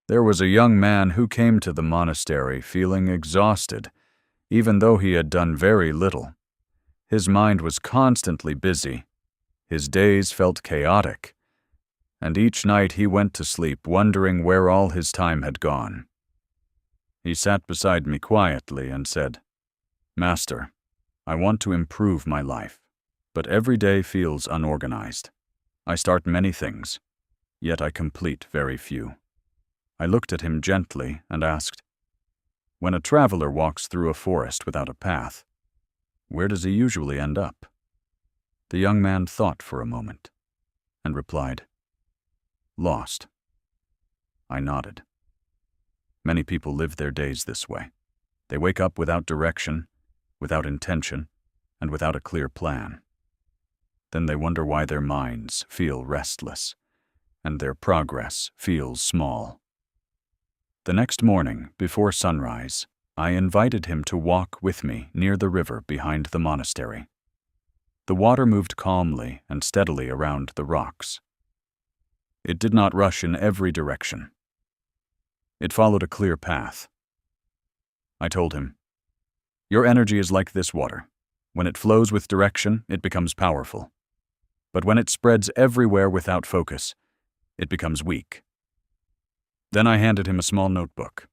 There was a young man who came to the monastery feeling exhausted, even though he had done very little. His mind was constantly busy. His days felt chaotic, and each night he went to sleep wondering where all his time had gone. He sat beside me quietly and said, "Master, I want to improve my life, but every day feels unorganized. I start many things, yet I complete very few." I looked at him gently and asked, "When a traveler walks through a forest without a path, where does he usually end up?" The young man thought for a moment and replied, "Lost." I nodded. Many people live their days this way. They wake up without direction, without intention, and without a clear plan. Then they wonder why their minds feel restless and their progress feels small. The next morning, before sunrise, I invited him to walk with me near the river behind the monastery. The water moved calmly and steadily around the rocks. It did not rush in every direction. It followed a clear path. I told him, "Your energy is like this water. When it flows with direction, it becomes powerful. But when it spreads everywhere without focus, it becomes weak." Then I handed him a small notebook.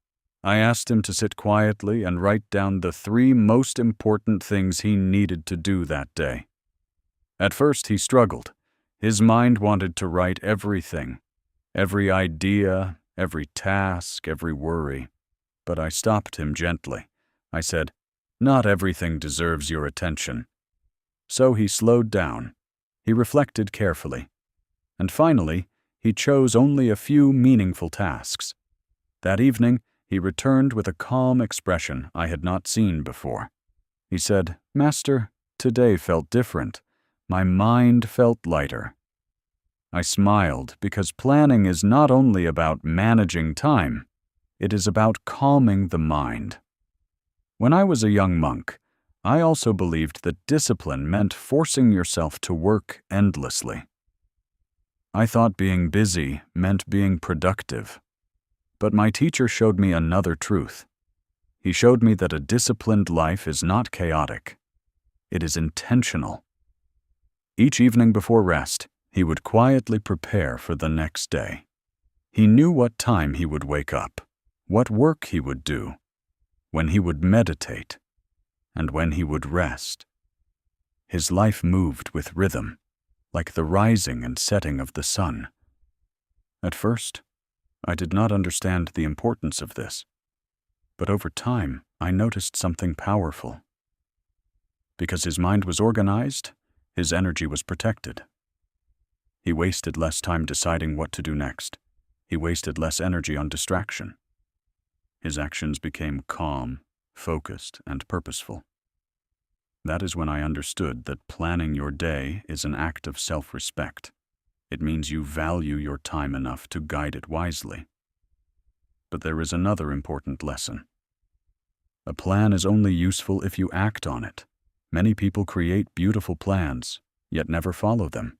I asked him to sit quietly and write down the 3 most important things he needed to do that day. At first he struggled. His mind wanted to write everything, every idea, every task, every worry. But I stopped him gently. I said, "Not everything deserves your attention." So he slowed down. He reflected carefully. And finally, he chose only a few meaningful tasks. That evening, he returned with a calm expression I had not seen before. He said, "Master, today felt different. My mind felt lighter." I smiled because planning is not only about managing time, it is about calming the mind. When I was a young monk, I also believed that discipline meant forcing yourself to work endlessly. I thought being busy meant being productive. But my teacher showed me another truth. He showed me that a disciplined life is not chaotic. It is intentional. Each evening before rest, he would quietly prepare for the next day. He knew what time he would wake up, what work he would do, when he would meditate, and when he would rest. His life moved with rhythm, like the rising and setting of the sun. At first, I did not understand the importance of this, but over time I noticed something powerful. Because his mind was organized, his energy was protected. He wasted less time deciding what to do next. He wasted less energy on distraction. His actions became calm, focused, and purposeful. That is when I understood that planning your day is an act of self-respect. It means you value your time enough to guide it wisely. But there is another important lesson. A plan is only useful if you act on it. Many people create beautiful plans, yet never follow them.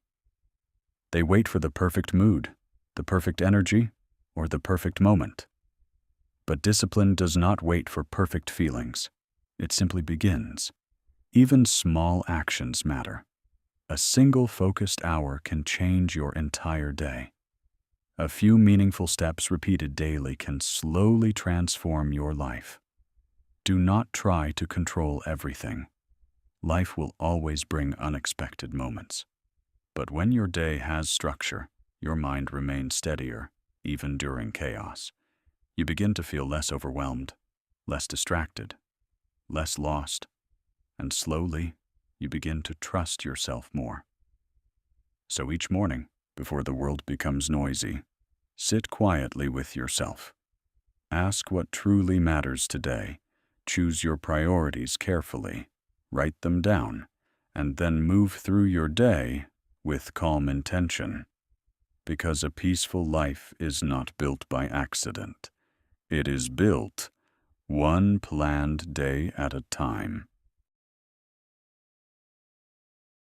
They wait for the perfect mood, the perfect energy, or the perfect moment. But discipline does not wait for perfect feelings. It simply begins. Even small actions matter. A single focused hour can change your entire day. A few meaningful steps repeated daily can slowly transform your life. Do not try to control everything. Life will always bring unexpected moments. But when your day has structure, your mind remains steadier, even during chaos. You begin to feel less overwhelmed, less distracted, less lost, and slowly you begin to trust yourself more. So each morning, before the world becomes noisy, sit quietly with yourself. Ask what truly matters today. Choose your priorities carefully, write them down, and then move through your day with calm intention. Because a peaceful life is not built by accident. It is built one planned day at a time.